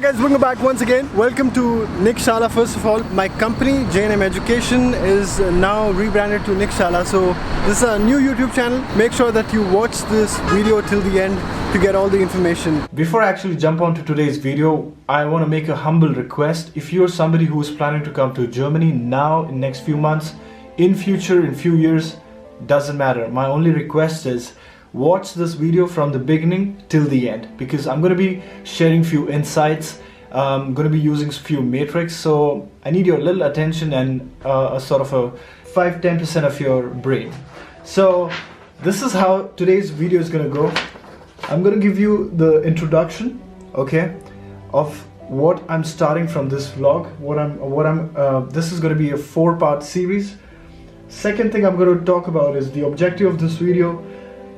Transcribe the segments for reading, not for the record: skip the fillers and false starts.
Alright guys, welcome back once again. Welcome to Nikshala. First of all, my company J&M Education is now rebranded to Nikshala. So this is a new YouTube channel. Make sure that you watch this video till the end to get all the information. Before I actually jump on to today's video, I want to make a humble request. If you're somebody who is planning to come to Germany now, in next few months, in future, in few years, doesn't matter. My only request is watch this video from the beginning till the end, because I'm going to be sharing few insights. I'm going to be using few metrics, so I need your little attention and a sort of a 5-10% of your brain. So this is how today's video is going to go. I'm going to give you the introduction, okay, of what I'm starting from this vlog. This is going to be a 4-part series. Second thing I'm going to talk about is the objective of this video.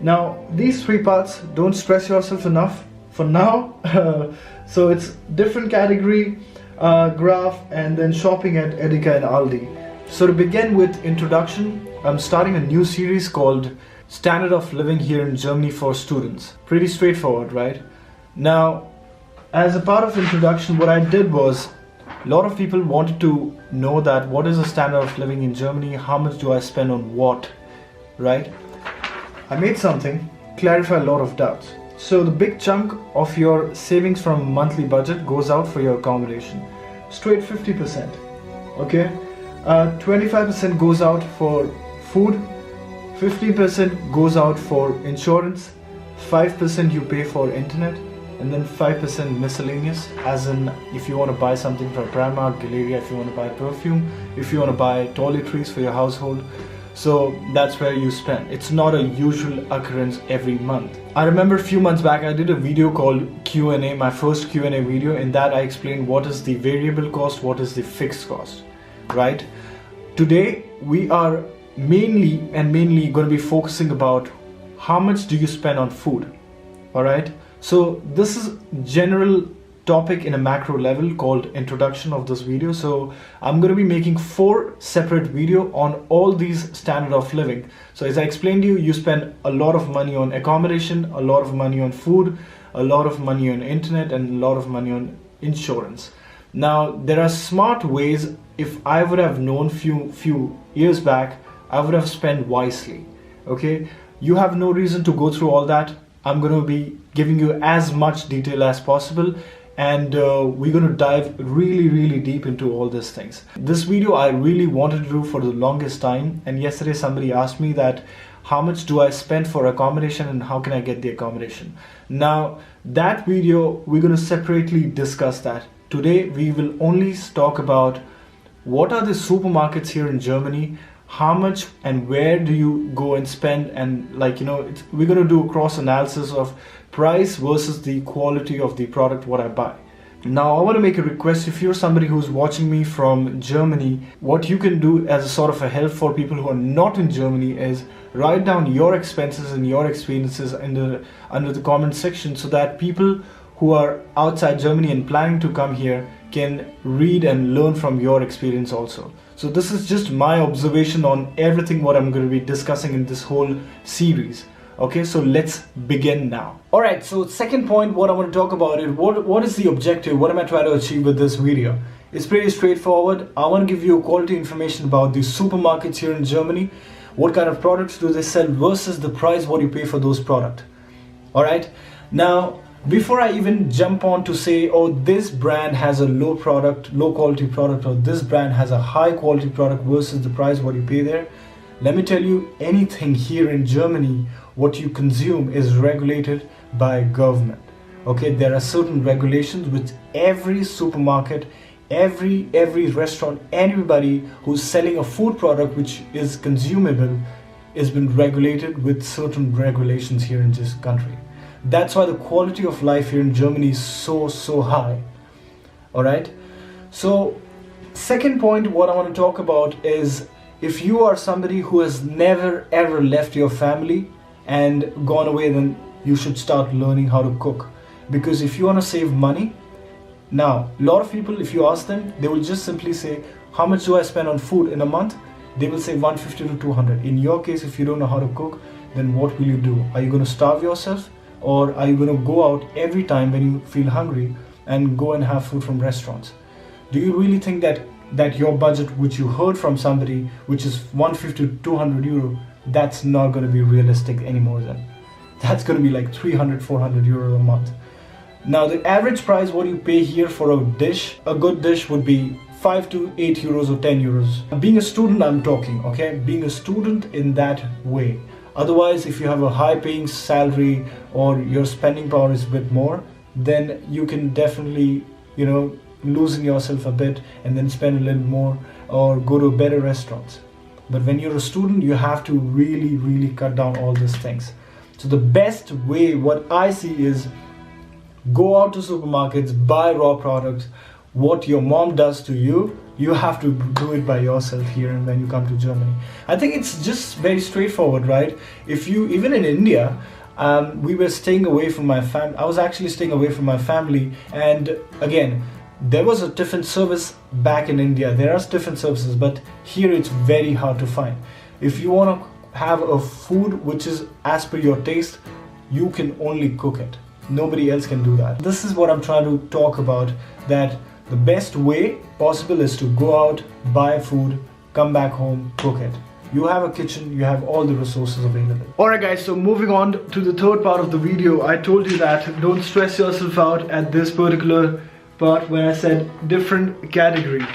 Now these 3 parts, don't stress yourself enough for now. So it's different category, graph, and then shopping at Edeka and Aldi. So to begin with introduction, I'm starting a new series called Standard of Living here in Germany for Students. Pretty straightforward, right? Now, as a part of introduction, what I did was, a lot of people wanted to know that what is the standard of living in Germany, how much do I spend on what, right? I made something clarify a lot of doubts. So the big chunk of your savings from monthly budget goes out for your accommodation. Straight 50%, okay? 25% goes out for food, 50% goes out for insurance, 5% you pay for internet, and then 5% miscellaneous, as in if you want to buy something from Primark, Galeria, if you want to buy perfume, if you want to buy toiletries for your household. So that's where you spend. It's not a usual occurrence every month. I remember a few months back I did a video called Q&A, my first Q&A video. In that I explained what is the variable cost, what is the fixed cost, right? Today we are mainly going to be focusing about how much do you spend on food, all right? So this is general topic in a macro level called introduction of this video. So I'm going to be making 4 separate video on all these standard of living. So as I explained to you, you spend a lot of money on accommodation, a lot of money on food, a lot of money on internet, and a lot of money on insurance. Now there are smart ways. If I would have known few years back, I would have spent wisely, okay? You have no reason to go through all that. I'm going to be giving you as much detail as possible, and we're going to dive really deep into all these things. This video I really wanted to do for the longest time, and yesterday somebody asked me that how much do I spend for accommodation and how can I get the accommodation. Now that video we're going to separately discuss that. Today we will only talk about what are the supermarkets here in Germany, how much and where do you go and spend, and we're going to do a cross analysis of price versus the quality of the product what I buy. Now I want to make a request. If you're somebody who's watching me from Germany, what you can do as a sort of a help for people who are not in Germany is write down your expenses and your experiences under the comment section, so that people who are outside Germany and planning to come here can read and learn from your experience also. So this is just my observation on everything what I'm going to be discussing in this whole series. Okay, so let's begin now. Alright, so second point what I want to talk about is what is the objective, what am I trying to achieve with this video? It's pretty straightforward. I want to give you quality information about the supermarkets here in Germany. What kind of products do they sell versus the price what you pay for those products. Alright, now before I even jump on to say, oh, this brand has a low quality product, or this brand has a high quality product versus the price what you pay there, let me tell you, anything here in Germany what you consume is regulated by government. Okay, there are certain regulations which every supermarket, every restaurant, anybody who's selling a food product which is consumable has been regulated with certain regulations here in this country. That's why the quality of life here in Germany is so high. Alright, so second point what I want to talk about is, if you are somebody who has never ever left your family and gone away, then you should start learning how to cook. Because if you want to save money, now a lot of people, if you ask them, they will just simply say, how much do I spend on food in a month? They will say 150 to 200. In your case, if you don't know how to cook, then what will you do? Are you going to starve yourself? Or are you going to go out every time when you feel hungry and go and have food from restaurants. Do you really think that your budget, which you heard from somebody, which is 150 to 200 euro, that's not going to be realistic anymore then? That's going to be like 300, 400 euro a month. Now the average price what you pay here for a dish, a good dish would be 5 to 8 euros or 10 euros. Being a student I'm talking, okay? Being a student in that way. Otherwise, if you have a high paying salary or your spending power is a bit more, then you can definitely, loosen yourself a bit and then spend a little more or go to better restaurants. But when you're a student, you have to really, really cut down all these things. So the best way, what I see, is go out to supermarkets, buy raw products. What your mom does to you, you have to do it by yourself here and when you come to Germany. I think it's just very straightforward, right? If you, even in India, we were staying away from my family. I was actually staying away from my family, and again, there was a tiffin service back in India. There are tiffin services, but here it's very hard to find. If you want to have a food which is as per your taste, you can only cook it. Nobody else can do that. This is what I'm trying to talk about, that the best way possible is to go out, buy food, come back home, cook it. You have a kitchen, you have all the resources available. Alright guys, so moving on to the third part of the video. I told you that don't stress yourself out at this particular part when I said different category.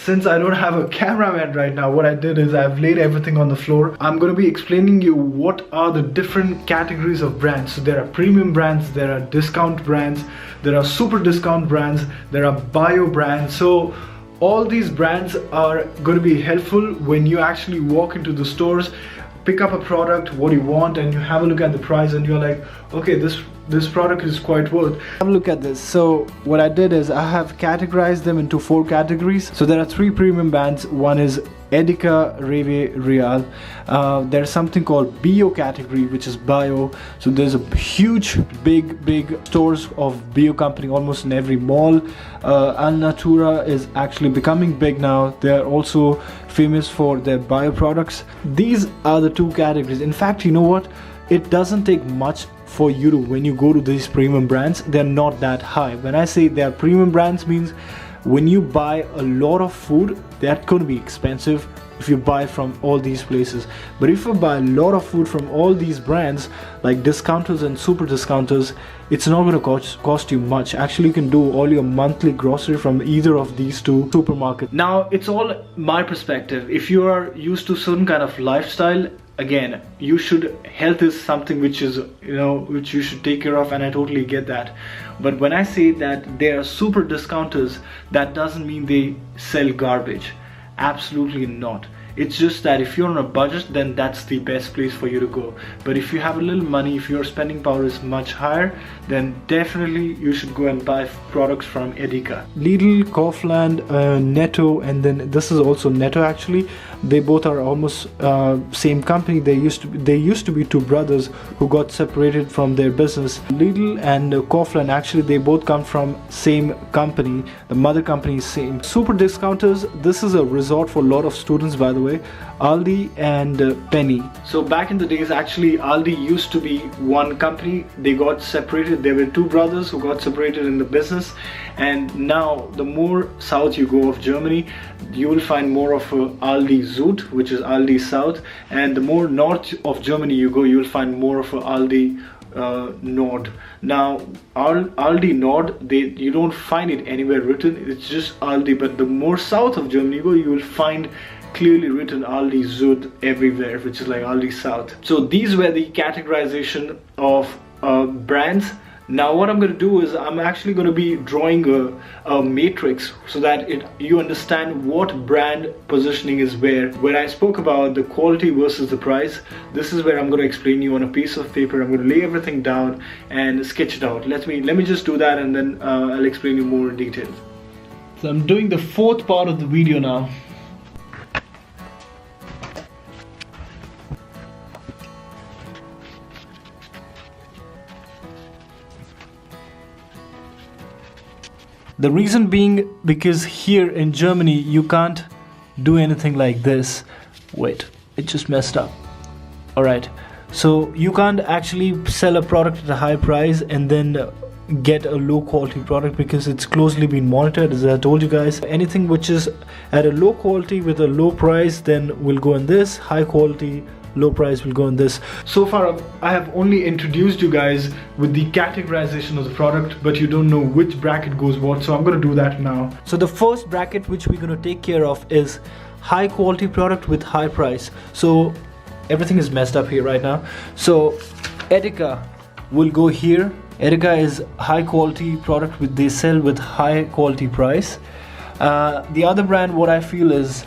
Since I don't have a cameraman right now, what I did is I've laid everything on the floor. I'm going to be explaining you what are the different categories of brands. So there are premium brands, there are discount brands, there are super discount brands, there are bio brands. So all these brands are going to be helpful when you actually walk into the stores, pick up a product, what you want, and you have a look at the price and you're like, okay, this product is quite worth. Have a look at this. So what I did is I have categorized them into 4 categories. So there are 3 premium brands. One is Edeka, Reve, Real. There's something called bio category, which is bio. So there's a huge big stores of bio company almost in every mall. Alnatura is actually becoming big now. They're also famous for their bio products. These are the 2 categories. In fact, you know what, it doesn't take much for you to, when you go to these premium brands, they're not that high. When I say they're premium brands, means when you buy a lot of food, that's going to be expensive if you buy from all these places. But if you buy a lot of food from all these brands like discounters and super discounters, it's not going to cost you much. Actually, you can do all your monthly grocery from either of these 2 supermarkets. Now, it's all my perspective. If you are used to certain kind of lifestyle, again, health is something which is, which you should take care of, and I totally get that. But when I say that they are super discounters, that doesn't mean they sell garbage. Absolutely not. It's just that if you're on a budget, then that's the best place for you to go. But if you have a little money, if your spending power is much higher, then definitely you should go and buy products from Edeka. Lidl, Kaufland, Netto, and then this is also Netto actually. They both are almost same company. They used to be 2 brothers who got separated from their business. Lidl and Kaufland, actually they both come from same company. The mother company is same. Super discounters, this is a resort for a lot of students, by the way. Aldi and Penny. So back in the days, actually Aldi used to be one company. They got separated. There were 2 brothers who got separated in the business, and now the more south you go of Germany, you will find more of Aldi Süd, which is Aldi South, and the more north of Germany you go, you will find more of Aldi Nord. Now Aldi Nord, you don't find it anywhere written, it's just Aldi. But the more south of Germany you go, you will find clearly written Aldi Süd everywhere, which is like Aldi South. So these were the categorization of brands. Now what I'm going to do is I'm actually going to be drawing a matrix so that you understand what brand positioning is where. When I spoke about the quality versus the price, this is where I'm going to explain you on a piece of paper. I'm going to lay everything down and sketch it out. Let me just do that, and then I'll explain you more in detail. So I'm doing the 4th part of the video now. The reason being because here in Germany you can't do anything like this. Wait, it just messed up. Alright, so you can't actually sell a product at a high price and then get a low quality product because it's closely been monitored. As I told you guys, anything which is at a low quality with a low price then will go in this, high quality low price will go in this. So far I have only introduced you guys with the categorization of the product, but you don't know which bracket goes what, so I'm going to do that now. So the first bracket which we're going to take care of is high quality product with high price. So everything is messed up here right now. So Etika will go here. Etika is high quality product with they sell with high quality price. The other brand what I feel is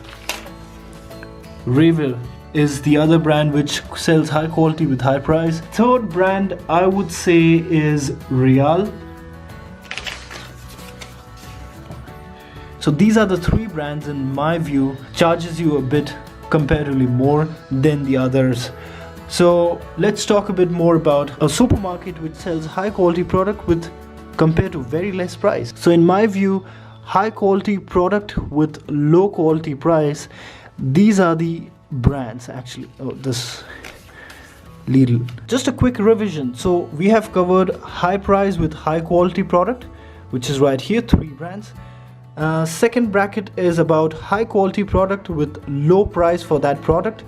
Revel is the other brand which sells high quality with high price. Third brand I would say is Real. So these are the three brands in my view charges you a bit comparatively more than the others. So let's talk a bit more about a supermarket which sells high quality product with compared to very less price. So in my view, high quality product with low quality price, these are the brands actually. Oh, this Lidl. Just a quick revision. So we have covered high price with high quality product, which is right here, three brands. Second bracket is about high quality product with low price for that product.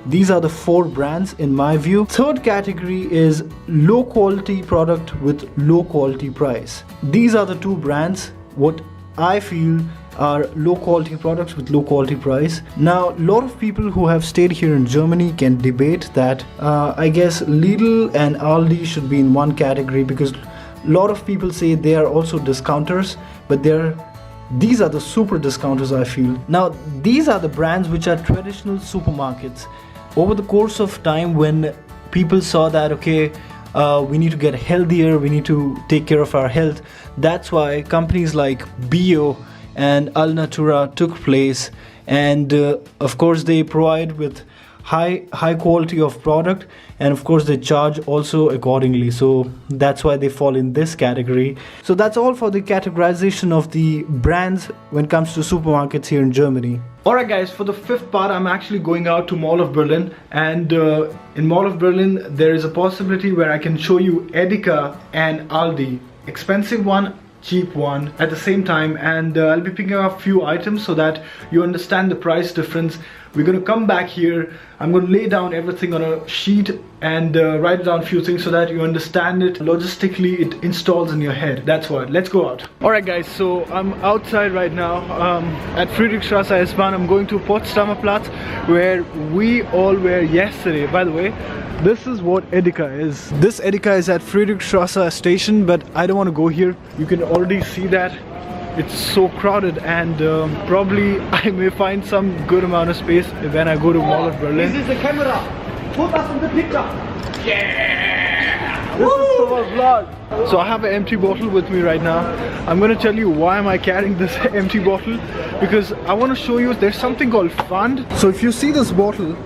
These are the four brands in my view. Third category is low quality product with low quality price. These are the two brands what I feel are low quality products with low quality price. Now a lot of people who have stayed here in Germany can debate that I guess Lidl and Aldi should be in one category because a lot of people say they are also discounters, but these are the super discounters I feel. Now these are the brands which are traditional supermarkets. Over the course of time when people saw that okay, we need to get healthier, we need to take care of our health, that's why companies like Bio and Alnatura took place, and of course they provide with high quality of product, and of course they charge also accordingly, so that's why they fall in this category. So that's all for the categorization of the brands when it comes to supermarkets here in Germany. Alright guys, for the fifth part I'm actually going out to Mall of Berlin, and in Mall of Berlin there is a possibility where I can show you Edeka and Aldi, expensive one, cheap one at the same time, and I'll be picking up a few items so that you understand the price difference. We're going to come back here, I'm going to lay down everything on a sheet and write down a few things so that you understand it logistically, it installs in your head. That's what. Let's go out. Alright guys, so I'm outside right now at Friedrichstraße S-Bahn. I'm going to Potsdamer Platz where we all were yesterday. By the way, this is what Edeka is. This Edeka is at Friedrichstraße station, but I don't want to go here. You can already see that it's so crowded, and probably I may find some good amount of space when I go to Mall of Berlin. This is the camera. Put us in the picture. Yeah! This is for my vlog. So I have an empty bottle with me right now. I'm gonna tell you why am I carrying this empty bottle, because I want to show you there's something called fund. So if you see this bottle,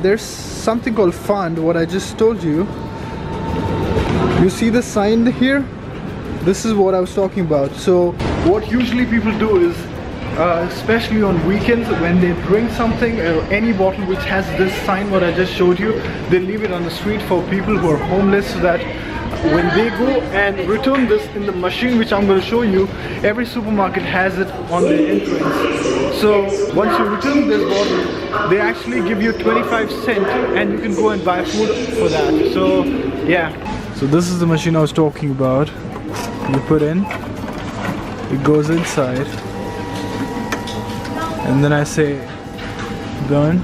there's something called fund, what I just told you. You see the sign here? This is what I was talking about. So what usually people do is, especially on weekends when they drink something, any bottle which has this sign what I just showed you, they leave it on the street for people who are homeless, so that when they go and return this in the machine which I'm going to show you, every supermarket has it on the entrance. So once you return this bottle, they actually give you 25 cents and you can go and buy food for that. So yeah. So this is the machine I was talking about. You put in, it goes inside, and then I say done.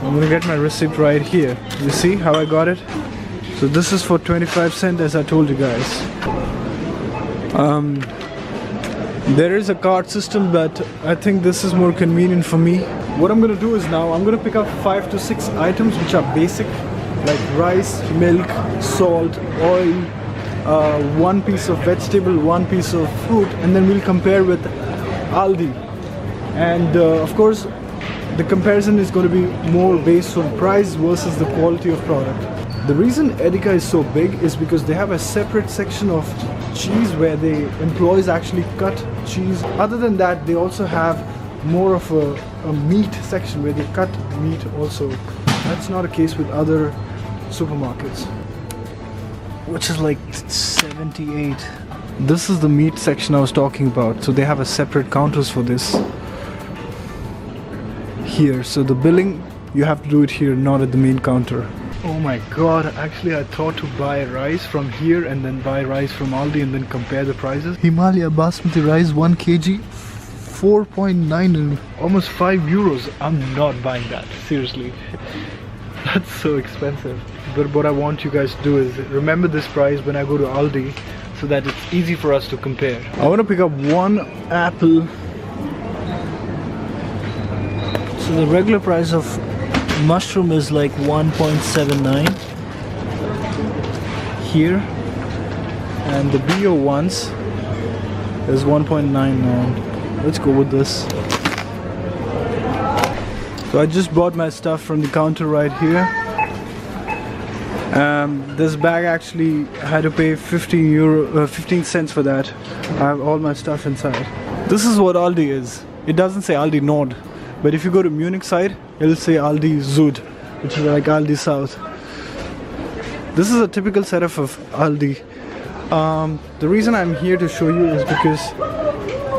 I'm gonna get my receipt right here. You see how I got it? So this is for 25 cents, as I told you guys. There is a card system, but I think this is more convenient for me. What I'm gonna do is now I'm gonna pick up 5 to 6 items which are basic, like rice, milk, salt, oil, one piece of vegetable, one piece of fruit, and then we'll compare with Aldi. And of course the comparison is going to be more based on price versus the quality of product. The reason Edeka is so big is because they have a separate section of cheese where the employees actually cut cheese. Other than that, they also have more of a meat section where they cut meat also. That's not a case with other supermarkets, which is like 78. This is the meat section I was talking about, so they have a separate counters for this here. So the billing, you have to do it here, not at the main counter. Oh my god, actually I thought to buy rice from here and then buy rice from Aldi and then compare the prices. Himalaya basmati rice 1 kg 4.9 and almost 5 euros. I'm not buying that, seriously. That's so expensive. But what I want you guys to do is remember this price when I go to Aldi, so that it's easy for us to compare. I want to pick up one apple. So the regular price of mushroom is like 1.79 here, and the bio ones is 1.99. Let's go with this. So I just bought my stuff from the counter right here. This bag actually I had to pay 15 cents for that. I have all my stuff inside. This is what Aldi is. It doesn't say Aldi Nord, but if you go to Munich side, it'll say Aldi Süd, which is like Aldi South. This is a typical setup of Aldi. The reason I'm here to show you is because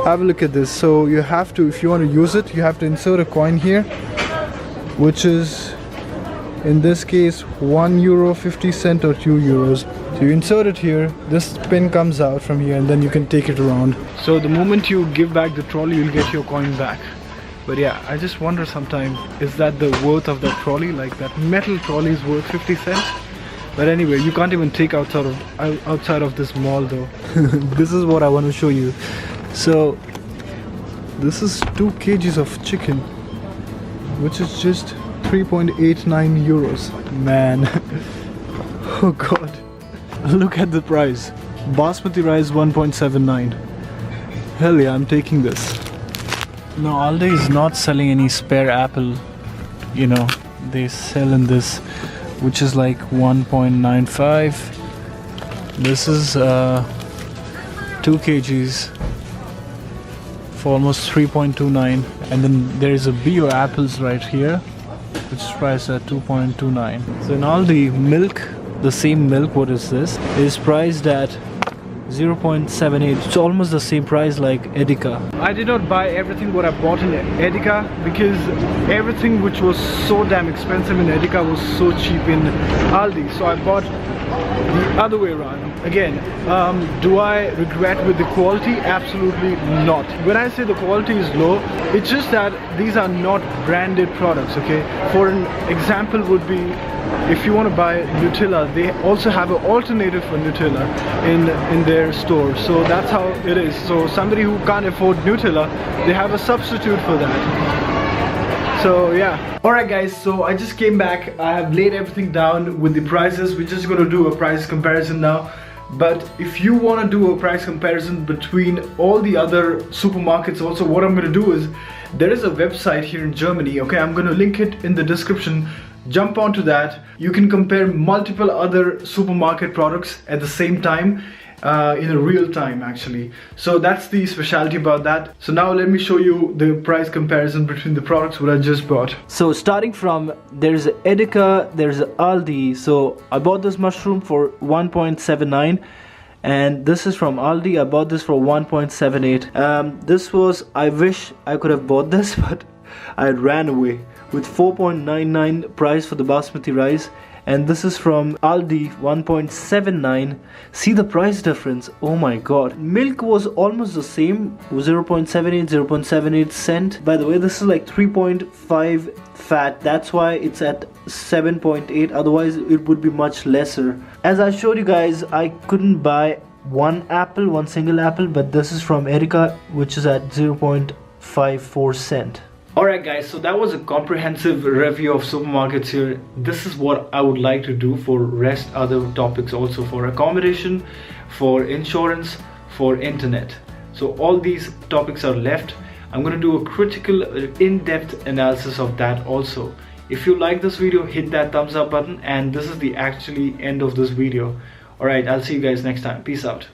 have a look at this. So you have to, if you want to use it, you have to insert a coin here, which is in this case €1.50 or €2. So you insert it here, this pin comes out from here, and then you can take it around. So the moment you give back the trolley, you'll get your coin back. But yeah, I just wonder sometimes, is that the worth of that trolley? Like that metal trolley is worth 50 cents? But anyway, you can't even take outside of this mall though. This is what I want to show you. So this is 2 kgs of chicken, which is just 3.89 euros. Man, oh god, look at the price. Basmati rice 1.79. Hell yeah, I'm taking this. No, Aldi is not selling any spare apple. You know, they sell in this, which is like 1.95. This is 2 kgs for almost 3.29, and then there is a bio apples right here, which is priced at 2.29. So in Aldi, milk, the same milk, what is this, is priced at 0.78. It's almost the same price like Edeka. I did not buy everything what I bought in Edeka, because everything which was so damn expensive in Edeka was so cheap in Aldi. So I bought the other way around. Again, do I regret with the quality? Absolutely not. When I say the quality is low, it's just that these are not branded products, okay? For an example would be, if you want to buy Nutella, they also have an alternative for Nutella in their store. So that's how it is. So somebody who can't afford Nutella, they have a substitute for that. So yeah. Alright guys, so I just came back. I have laid everything down with the prices. We're just going to do a price comparison now. But if you want to do a price comparison between all the other supermarkets also, what I'm going to do is, there is a website here in Germany, okay? I'm going to link it in the description. Jump onto that. You can compare multiple other supermarket products at the same time, in a real time actually. So that's the specialty about that. So now let me show you the price comparison between the products what I just bought. So starting from, there's Edeka, there's Aldi. So I bought this mushroom for 1.79, and this is from Aldi. I bought this for 1.78. This was, I wish I could have bought this, but I ran away with 4.99 price for the basmati rice, and this is from Aldi, 1.79. See the price difference, oh my god. Milk was almost the same, 0.78, 0.78 cent. By the way, this is like 3.5 fat, that's why it's at 7.8, otherwise it would be much lesser. As I showed you guys, I couldn't buy one single apple, but this is from Edeka, which is at 0.54 cent. Alright guys, so that was a comprehensive review of supermarkets here. This is what I would like to do for rest other topics also, for accommodation, for insurance, for internet. So all these topics are left. I'm going to do a critical, in-depth analysis of that also. If you like this video, hit that thumbs up button, and this is the actually end of this video. Alright, I'll see you guys next time. Peace out.